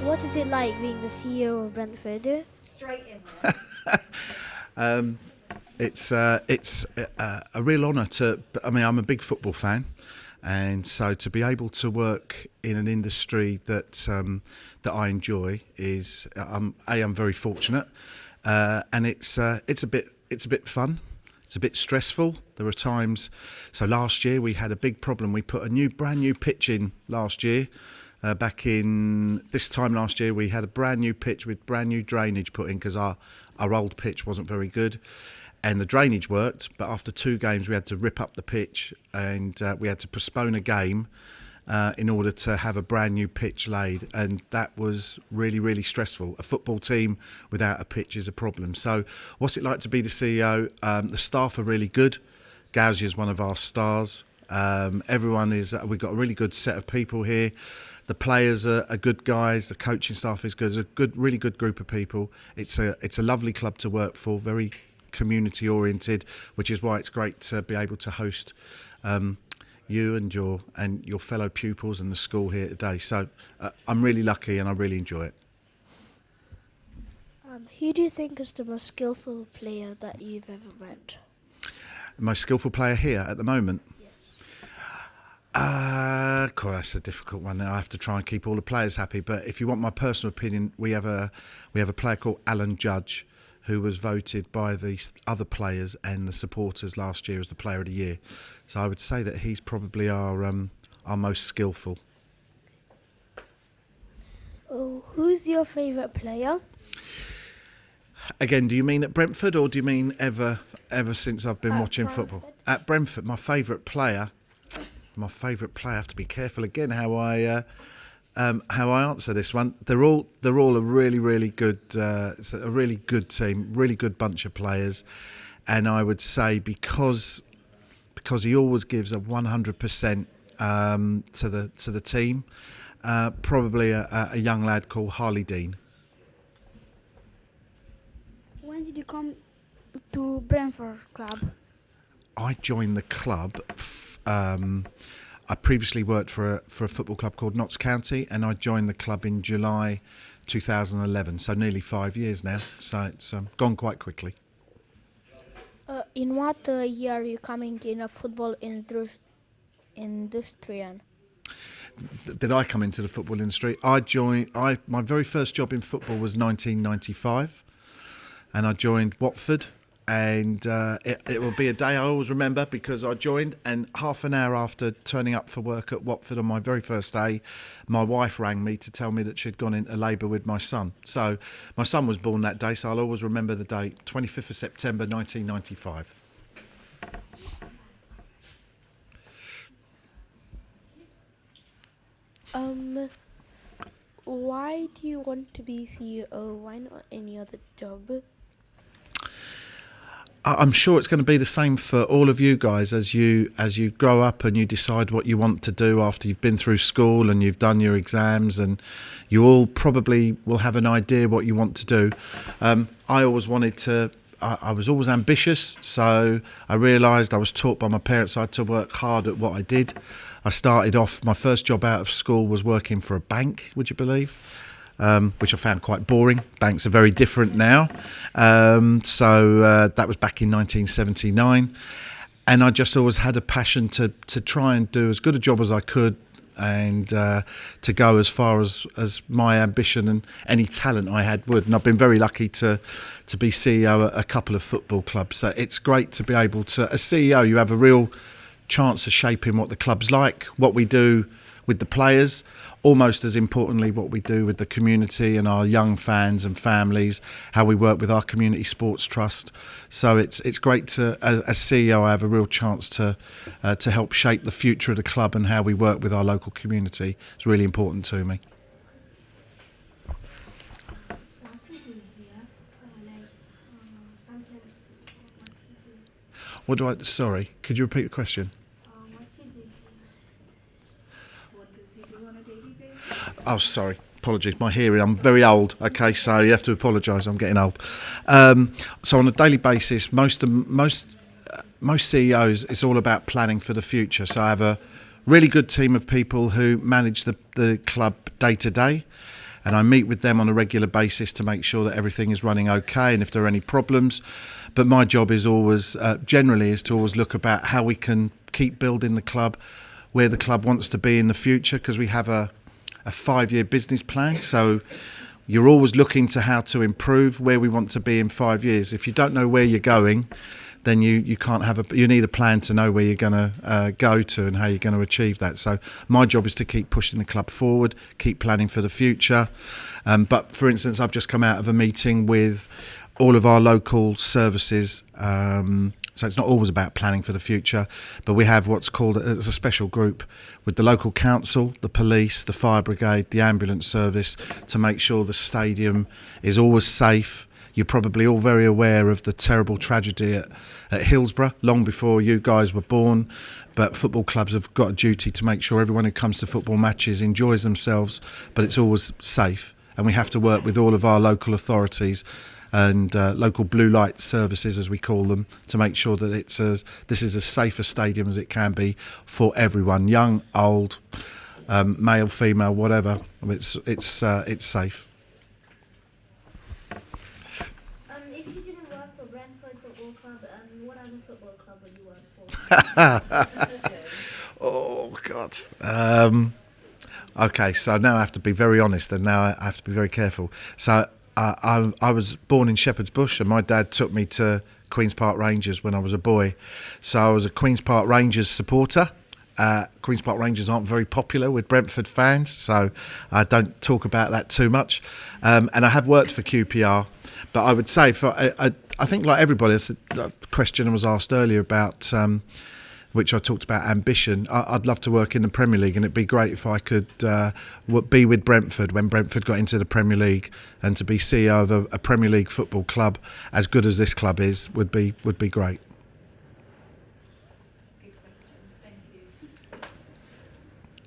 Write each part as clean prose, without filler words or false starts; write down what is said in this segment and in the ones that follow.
What is it like being the CEO of Brentford? Straight in there. It's a real honour to. I mean, I'm a big football fan, and so to be able to work in an industry that I enjoy is I'm very fortunate, and it's a bit fun. It's a bit stressful. There are times. So last year we had a big problem. We put a brand new pitch in last year. Back in this time last year, we had a brand new pitch with brand new drainage put in because our old pitch wasn't very good, and the drainage worked. But after 2 games, we had to rip up the pitch, and we had to postpone a game in order to have a brand new pitch laid, and that was really, really stressful. A football team without a pitch is a problem. So what's it like to be the CEO? The staff are really good. Gauzy is one of our stars. Everyone is. We've got a really good set of people here. The players are good guys. The coaching staff is good. It's a really good group of people. It's a lovely club to work for. Very community oriented, which is why it's great to be able to host you and your fellow pupils and the school here today. So I'm really lucky and I really enjoy it. Who do you think is the most skillful player that you've ever met? The most skillful player here at the moment? Yes. God, that's a difficult one. I have to try and keep all the players happy. But if you want my personal opinion, we have a player called Alan Judge, who was voted by the other players and the supporters last year as the Player of the Year. So I would say that he's probably our most skillful. Oh, who's your favourite player? Again, do you mean at Brentford or do you mean ever since I've been watching football? At Brentford, my favourite player. I have to be careful again how I answer this one. They're all a really, really good. It's a really good team, really good bunch of players, and I would say because he always gives a 100% to the team. Probably a young lad called Harley Dean. When did you come to Brentford Club? I joined the club. I previously worked for a football club called Notts County, and I joined the club in July 2011. So nearly 5 years now. So it's gone quite quickly. In what year are you coming in a football industry? Did I come into the football industry? My very first job in football was 1995, and I joined Watford. And it will be a day I always remember because I joined, and half an hour after turning up for work at Watford on my very first day, my wife rang me to tell me that she'd gone into labour with my son. So my son was born that day, so I'll always remember the date, 25th of September 1995. Why do you want to be CEO? Why not any other job? I'm sure it's going to be the same for all of you guys as you grow up and you decide what you want to do after you've been through school and you've done your exams, and you all probably will have an idea what you want to do. I always wanted to. I was always ambitious, so I realised I was taught by my parents I had to work hard at what I did. I started off, my first job out of school was working for a bank, would you believe? Which I found quite boring. Banks are very different now. So that was back in 1979. And I just always had a passion to try and do as good a job as I could, and to go as far as my ambition and any talent I had would. And I've been very lucky to be CEO at a couple of football clubs. So it's great to be able to, as CEO, you have a real chance of shaping what the club's like, what we do with the players, almost as importantly what we do with the community and our young fans and families, how we work with our community sports trust. So it's great to, as CEO, I have a real chance to help shape the future of the club and how we work with our local community. It's really important to me. Sorry, could you repeat the question? Oh, sorry. Apologies. My hearing. I'm very old. Okay, so you have to apologise. I'm getting old. So on a daily basis, most CEOs, it's all about planning for the future. So I have a really good team of people who manage the club day to day. and I meet with them on a regular basis to make sure that everything is running okay and if there are any problems. But my job is always, generally, is to always look about how we can keep building the club, where the club wants to be in the future, because we have a 5-year business plan. So you're always looking to how to improve where we want to be in 5 years. If you don't know where you're going, then you can't have you need a plan to know where you're going to go to and how you're going to achieve that. So my job is to keep pushing the club forward, keep planning for the future. But for instance, I've just come out of a meeting with all of our local services. So it's not always about planning for the future, but we have what's called a special group with the local council, the police, the fire brigade, the ambulance service, to make sure the stadium is always safe. You're probably all very aware of the terrible tragedy at Hillsborough, long before you guys were born. But football clubs have got a duty to make sure everyone who comes to football matches enjoys themselves, but it's always safe. And we have to work with all of our local authorities and local blue light services, as we call them, to make sure that this is as safe a stadium as it can be for everyone, young, old, male, female, whatever. It's safe. If you didn't work for Brentford Football Club, what other football club would you work for? Oh, God. Okay, so now I have to be very honest, and now I have to be very careful. So I was born in Shepherd's Bush, and my dad took me to Queen's Park Rangers when I was a boy. So I was a Queen's Park Rangers supporter. Queen's Park Rangers aren't very popular with Brentford fans, so I don't talk about that too much. And I have worked for QPR, but I would say, I think like everybody, the question was asked earlier about, which I talked about, ambition. I'd love to work in the Premier League, and it'd be great if I could be with Brentford when Brentford got into the Premier League, and to be CEO of a Premier League football club as good as this club is would be great. Good question. Thank you.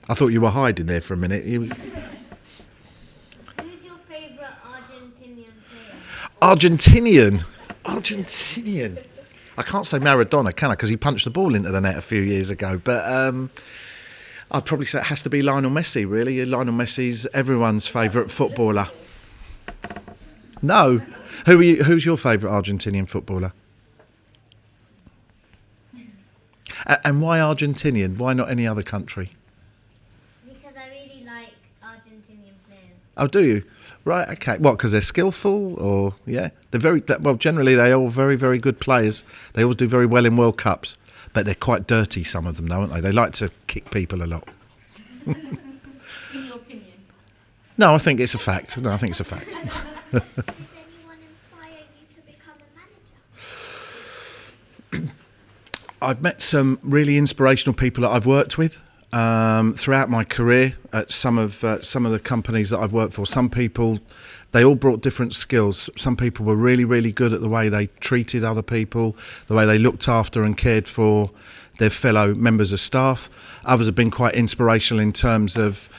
I thought you were hiding there for a minute. Who's your favourite Argentinian player? Argentinian. I can't say Maradona, can I? Because he punched the ball into the net a few years ago. But I'd probably say it has to be Lionel Messi, really. Lionel Messi's everyone's favourite footballer. No. Who's your favourite Argentinian footballer? And why Argentinian? Why not any other country? Because I really like Argentinian players. Oh, do you? Right, okay. What, because they're skillful, or, yeah? They're well, generally they're all very, very good players. They always do very well in World Cups, but they're quite dirty, some of them, don't they? They like to kick people a lot. In your opinion? No, I think it's a fact. Did anyone inspire you to become a manager? I've met some really inspirational people that I've worked with throughout my career at some of the companies that I've worked for. Some people, they all brought different skills. Some people were really, really good at the way they treated other people, the way they looked after and cared for their fellow members of staff. Others have been quite inspirational in terms of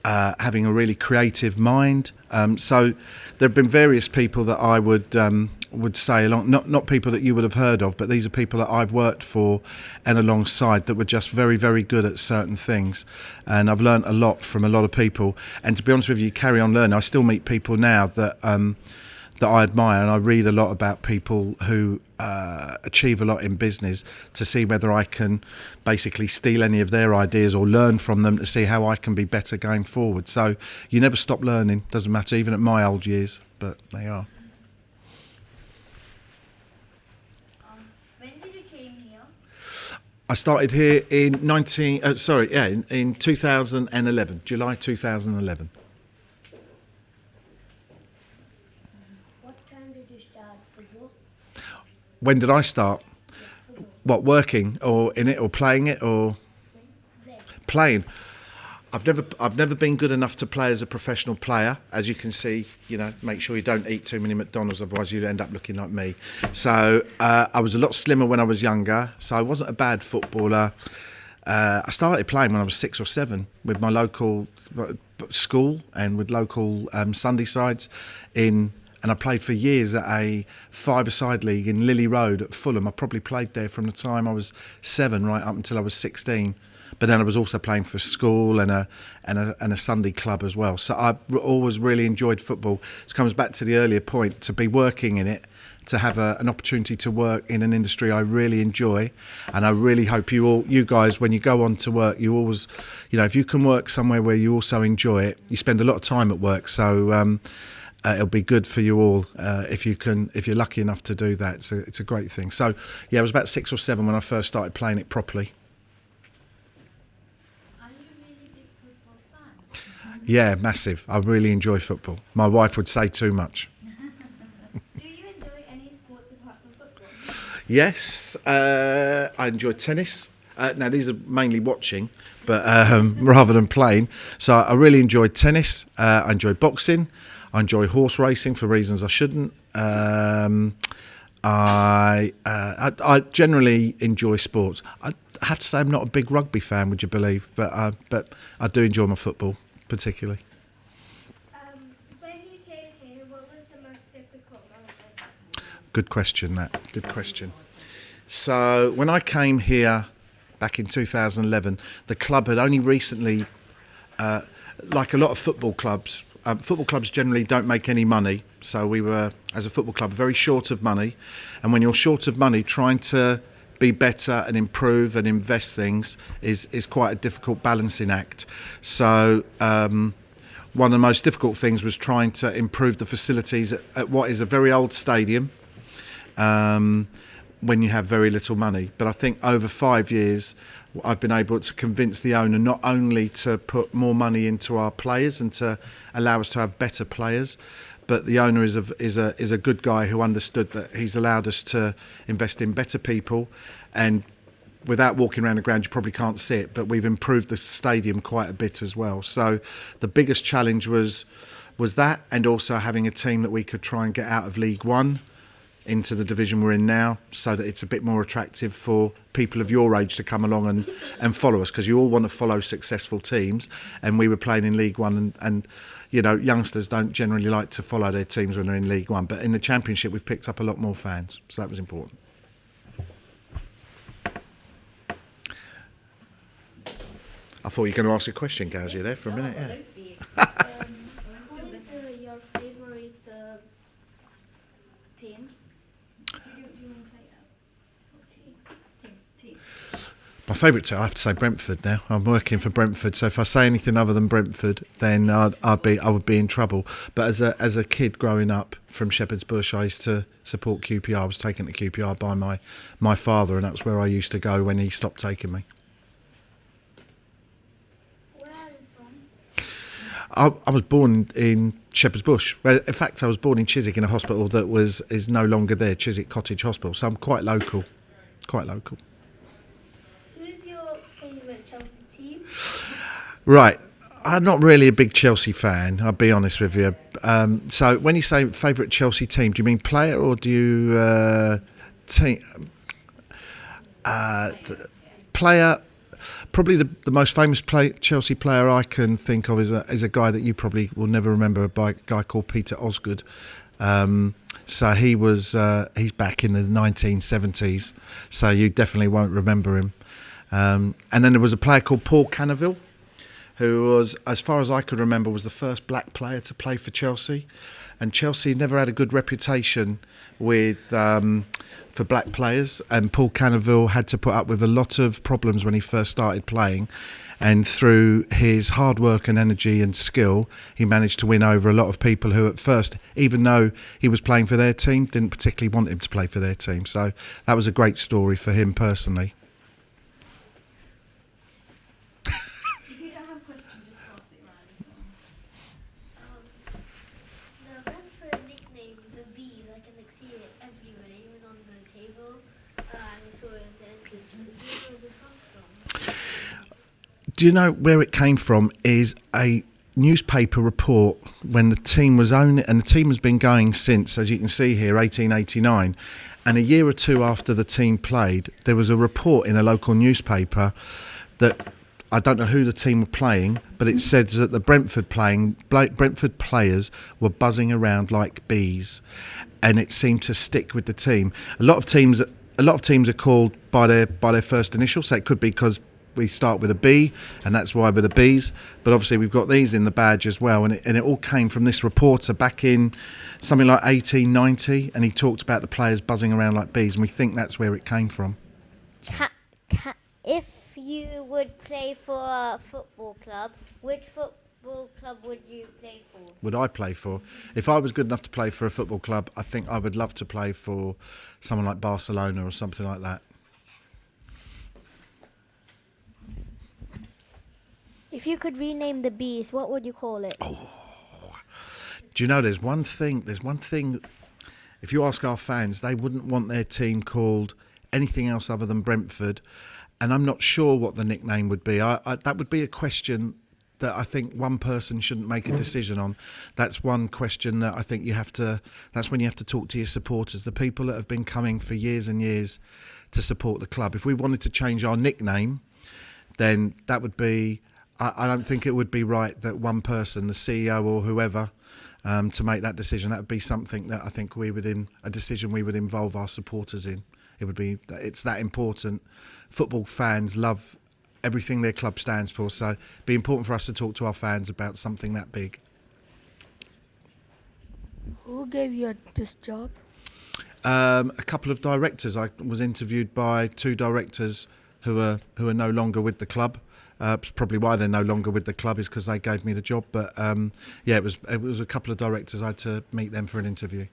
having a really creative mind. So there have been various people that I would say, along, not people that you would have heard of, but these are people that I've worked for and alongside that were just very, very good at certain things. And I've learned a lot from a lot of people. And to be honest with you, carry on learning. I still meet people now that I admire, and I read a lot about people who achieve a lot in business to see whether I can basically steal any of their ideas or learn from them to see how I can be better going forward. So you never stop learning, doesn't matter, even at my old years, but they are. When did you came here? I started here in 2011, July 2011. What time did you start football? When did I start? What, working or in it or playing it or playing? I've never been good enough to play as a professional player. As you can see, make sure you don't eat too many McDonald's, otherwise you'll end up looking like me. So I was a lot slimmer when I was younger, so I wasn't a bad footballer. I started playing when I was 6 or 7 with my local school and with local Sunday sides and I played for years at a 5-a-side league in Lily Road at Fulham. I probably played there from the time I was 7 right up until I was 16. but then I was also playing for school and a Sunday club as well. So I've always really enjoyed football. It comes back to the earlier point, to be working in it, to have an opportunity to work in an industry I really enjoy, and I really hope you guys, when you go on to work, you always, if you can work somewhere where you also enjoy it, you spend a lot of time at work, so it'll be good for you all if you're lucky enough to do that. It's a great thing. So yeah, I was about 6 or 7 when I first started playing it properly. Are you a really big football fan? Yeah, massive. I really enjoy football. My wife would say too much. Do you enjoy any sports apart from football? Yes, I enjoy tennis. Now, these are mainly watching, but rather than playing. So I really enjoy tennis. I enjoy boxing. I enjoy horse racing for reasons I shouldn't. I generally enjoy sports. I have to say I'm not a big rugby fan, would you believe? But I do enjoy my football particularly. When you came here, what was the most difficult moment? Good question, that. Good question. So when I came here back in 2011, the club had only recently, like a lot of football clubs generally don't make any money. So we were, as a football club, very short of money. And when you're short of money, trying to be better and improve and invest things is quite a difficult balancing act. So one of the most difficult things was trying to improve the facilities at what is a very old stadium when you have very little money. But I think over 5 years, I've been able to convince the owner not only to put more money into our players and to allow us to have better players, but the owner is a good guy who understood that he's allowed us to invest in better people. And without walking around the ground, you probably can't see it, but we've improved the stadium quite a bit as well. So the biggest challenge was that, and also having a team that we could try and get out of League One into the division we're in now, so that it's a bit more attractive for people of your age to come along and follow us, because you all want to follow successful teams, and we were playing in League One, and youngsters don't generally like to follow their teams when they're in League One, but in the Championship we've picked up a lot more fans, so that was important. I thought you were going to ask a question, Gaz, you there for a minute, yeah. Thanks for you. What is your favorite team? Do you want to play out? Team. My favourite team, I have to say Brentford now. I'm working for Brentford, so if I say anything other than Brentford, then I would be in trouble. But as a kid growing up from Shepherd's Bush, I used to support QPR. I was taken to QPR by my father, and that's where I used to go when he stopped taking me. Where are you from? I was born in Shepherd's Bush. Well, in fact, I was born in Chiswick in a hospital that is no longer there, Chiswick Cottage Hospital. So I'm quite local. Who's your favourite Chelsea team? Right. I'm not really a big Chelsea fan, I'll be honest with you. So when you say favourite Chelsea team, do you mean player or do you team? Player. Probably the most famous Chelsea player I can think of is a guy that you probably will never remember, a guy called Peter Osgood. So he's back in the 1970s, so you definitely won't remember him. And then there was a player called Paul Knievel, who was, as far as I could remember, was the first black player to play for Chelsea. And Chelsea never had a good reputation for black players, and Paul Knievel had to put up with a lot of problems when he first started playing, and through his hard work and energy and skill, he managed to win over a lot of people who at first, even though he was playing for their team, didn't particularly want him to play for their team. So that was a great story for him personally. If you don't have a question, just pass it around as well. The Brentford nickname, the B, I can see it everywhere, even on the table. I saw it in the entrance. Do you know where this comes from? Do you know where it came from? Is a newspaper report when the team was owned, and the team has been going since, as you can see here, 1889. And a year or two after the team played, there was a report in a local newspaper that, I don't know who the team were playing, but it said that the Brentford players were buzzing around like bees, and it seemed to stick with the team. A lot of teams are called by their first initial, so it could be because we start with a B, and that's why we're the Bees. But obviously we've got these in the badge as well, and it all came from this reporter back in something like 1890, and he talked about the players buzzing around like bees, and we think that's where it came from. If you would play for a football club, which football club would you play for? Would I play for? If I was good enough to play for a football club, I think I would love to play for someone like Barcelona or something like that. If you could rename the Bees, what would you call it? Do you know there's one thing, if you ask our fans, they wouldn't want their team called anything else other than Brentford, and I'm not sure what the nickname would be. That would be a question that I think one person shouldn't make a decision on. That's one question that I think that's when you have to talk to your supporters, the people that have been coming for years and years to support the club. If we wanted to change our nickname, then that would be, I don't think it would be right that one person, the CEO or whoever, to make that decision. That would be something that I think a decision we would involve our supporters in. It's that important. Football fans love everything their club stands for, so it'd be important for us to talk to our fans about something that big. Who gave you this job? A couple of directors. I was interviewed by two directors who are no longer with the club. Probably why they're no longer with the club is because they gave me the job. But it was a couple of directors. I had to meet them for an interview.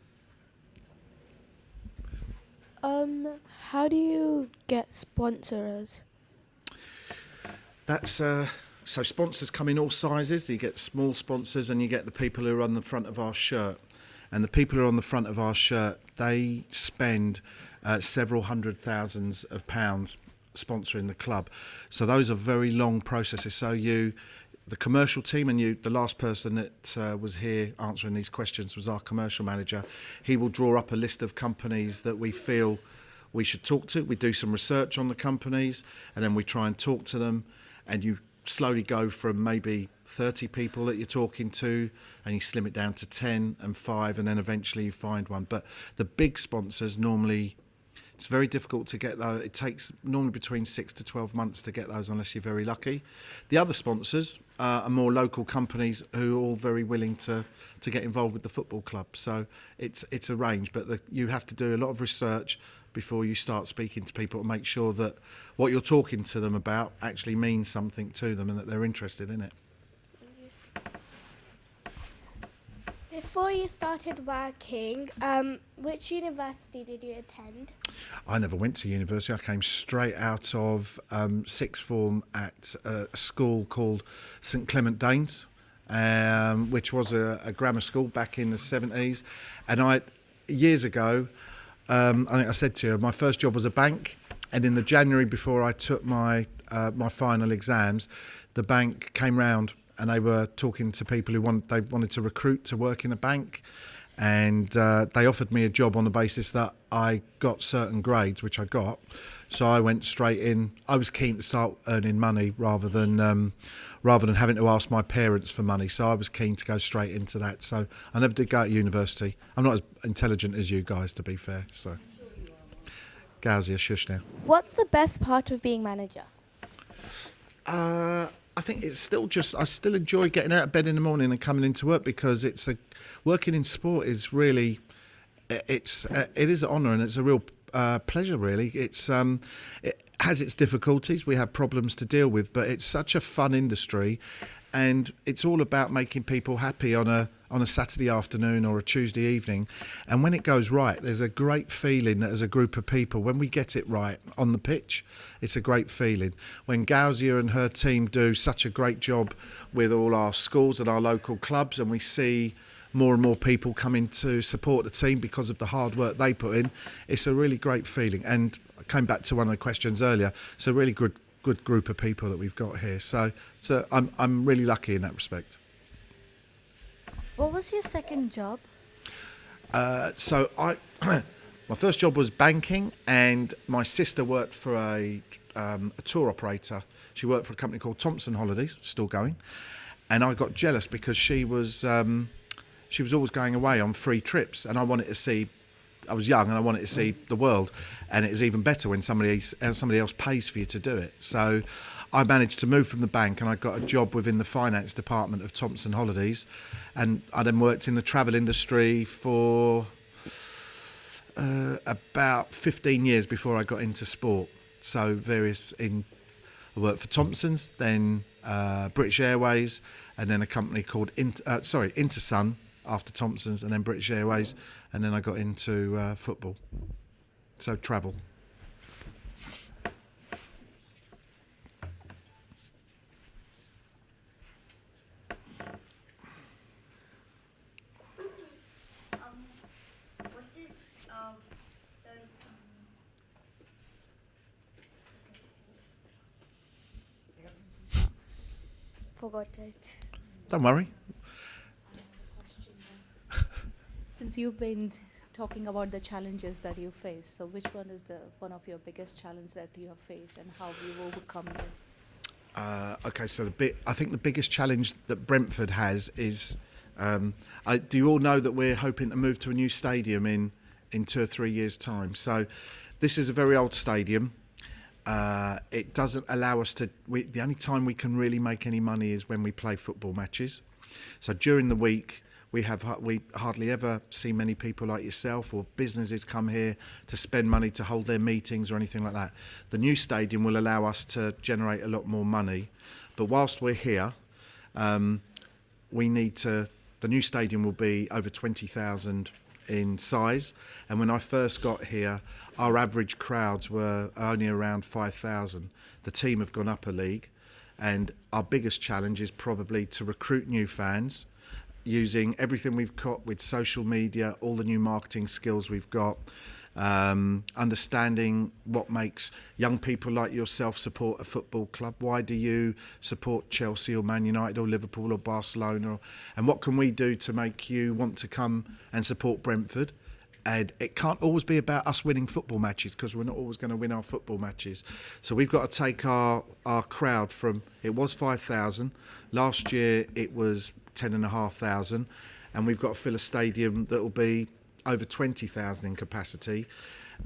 How do you get sponsors? That's so sponsors come in all sizes. You get small sponsors and you get the people who are on the front of our shirt. And the people who are on the front of our shirt, they spend several hundred thousands of pounds sponsoring the club. So those are very long processes. So the commercial team, and the last person that was here answering these questions was our commercial manager. He will draw up a list of companies that we feel we should talk to. We do some research on the companies and then we try and talk to them, and you slowly go from maybe 30 people that you're talking to and you slim it down to 10 and 5, and then eventually you find one. But the big sponsors, normally it's very difficult to get those. It takes normally between 6 to 12 months to get those unless you're very lucky. The other sponsors are more local companies who are all very willing to get involved with the football club. So it's a range, but you have to do a lot of research before you start speaking to people to make sure that what you're talking to them about actually means something to them and that they're interested in it. Before you started working, which university did you attend? I never went to university. I came straight out of sixth form at a school called St Clement Danes, which was a grammar school back in the 70s. And years ago, I think I said to you, my first job was a bank. And in the January before I took my final exams, the bank came round and they were talking to people who wanted to recruit to work in a bank. And they offered me a job on the basis that I got certain grades, which I got. So I went straight in. I was keen to start earning money rather than having to ask my parents for money. So I was keen to go straight into that. So I never did go to university. I'm not as intelligent as you guys, to be fair. So, Gauzia, shush now. What's the best part of being manager? I think it's I still enjoy getting out of bed in the morning and coming into work, because working in sport is really, it is an honour and it's a real pleasure, really. It has its difficulties. We have problems to deal with, but it's such a fun industry, and it's all about making people happy on a Saturday afternoon or a Tuesday evening. And when it goes right, there's a great feeling that as a group of people, when we get it right on the pitch, it's a great feeling. When Gauzia and her team do such a great job with all our schools and our local clubs, and we see more and more people coming to support the team because of the hard work they put in, it's a really great feeling. And I came back to one of the questions earlier, it's a really good group of people that we've got here. So I'm really lucky in that respect. What was your second job? So my first job was banking, and my sister worked for a tour operator. She worked for a company called Thompson Holidays, still going, and I got jealous because she was always going away on free trips, and I was young and I wanted to see the world, and it is even better when somebody else pays for you to do it. So I managed to move from the bank and I got a job within the finance department of Thompson Holidays, and I then worked in the travel industry for about 15 years before I got into sport. So I worked for Thompson's, then British Airways, and then a company called Intersun after Thompson's, and then British Airways, and then I got into football. So travel. What did Forgot it. Don't worry. Since you've been talking about the challenges that you face, so which one is one of your biggest challenges that you have faced, and how have you overcome them? Okay, so I think the biggest challenge that Brentford has is, do you all know that we're hoping to move to a new stadium in 2 or 3 years' time? So this is a very old stadium. It doesn't allow us to. The only time we can really make any money is when we play football matches. So during the week, we hardly ever see many people like yourself or businesses come here to spend money to hold their meetings or anything like that. The new stadium will allow us to generate a lot more money, but whilst we're here, we need to. The new stadium will be over 20,000 in size, and when I first got here, our average crowds were only around 5,000. The team have gone up a league, and our biggest challenge is probably to recruit new fans using everything we've got with social media, all the new marketing skills we've got, understanding what makes young people like yourself support a football club. Why do you support Chelsea or Man United or Liverpool or Barcelona? And what can we do to make you want to come and support Brentford? And it can't always be about us winning football matches, because we're not always going to win our football matches. So we've got to take our crowd from, it was 5,000. Last year it was 10,500. And we've got to fill a stadium that will be over 20,000 in capacity.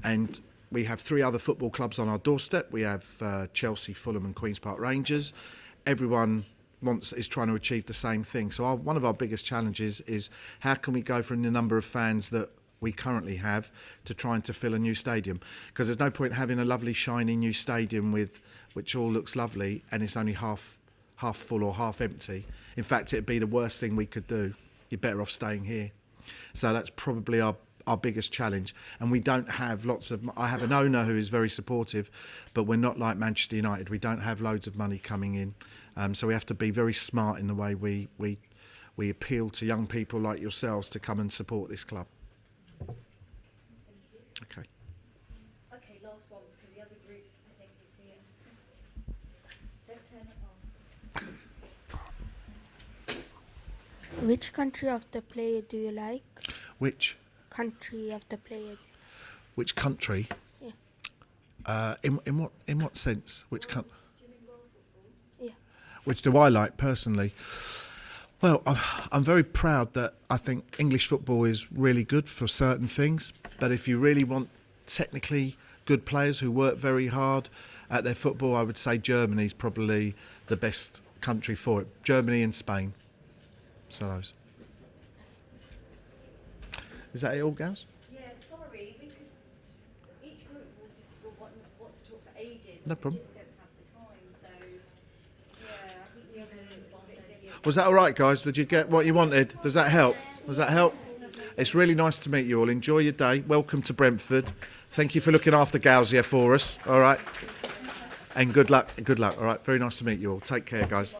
And we have 3 other football clubs on our doorstep. We have Chelsea, Fulham and Queen's Park Rangers. Everyone is trying to achieve the same thing. So one of our biggest challenges is how can we go from the number of fans that we currently have to trying to fill a new stadium, because there's no point having a lovely shiny new stadium which all looks lovely and it's only half full or half empty. In fact, it'd be the worst thing we could do. You're better off staying here. So that's probably our biggest challenge. And we don't have I have an owner who is very supportive, but we're not like Manchester United. We don't have loads of money coming in. So we have to be very smart in the way we appeal to young people like yourselves to come and support this club. Okay. Okay, last one, because the other group, I think, is here. Don't turn it on. Which country of the player do you like? Which Country of the player. country? Yeah. In what sense? Which country? Yeah. Which do I like personally? Well, I'm very proud that I think English football is really good for certain things, but if you really want technically good players who work very hard at their football, I would say Germany's probably the best country for it. Germany and Spain. So those. Is that it all, gals? Yeah, sorry, we could. Each group will want to talk for ages. No problem. We just don't have the time, so yeah, I think the other group is a bit different. Was that all right, guys? Did you get what you wanted? Does that help? Does that help? It's really nice to meet you all. Enjoy your day. Welcome to Brentford. Thank you for looking after gals here for us. All right. And good luck. Good luck. All right. Very nice to meet you all. Take care, guys.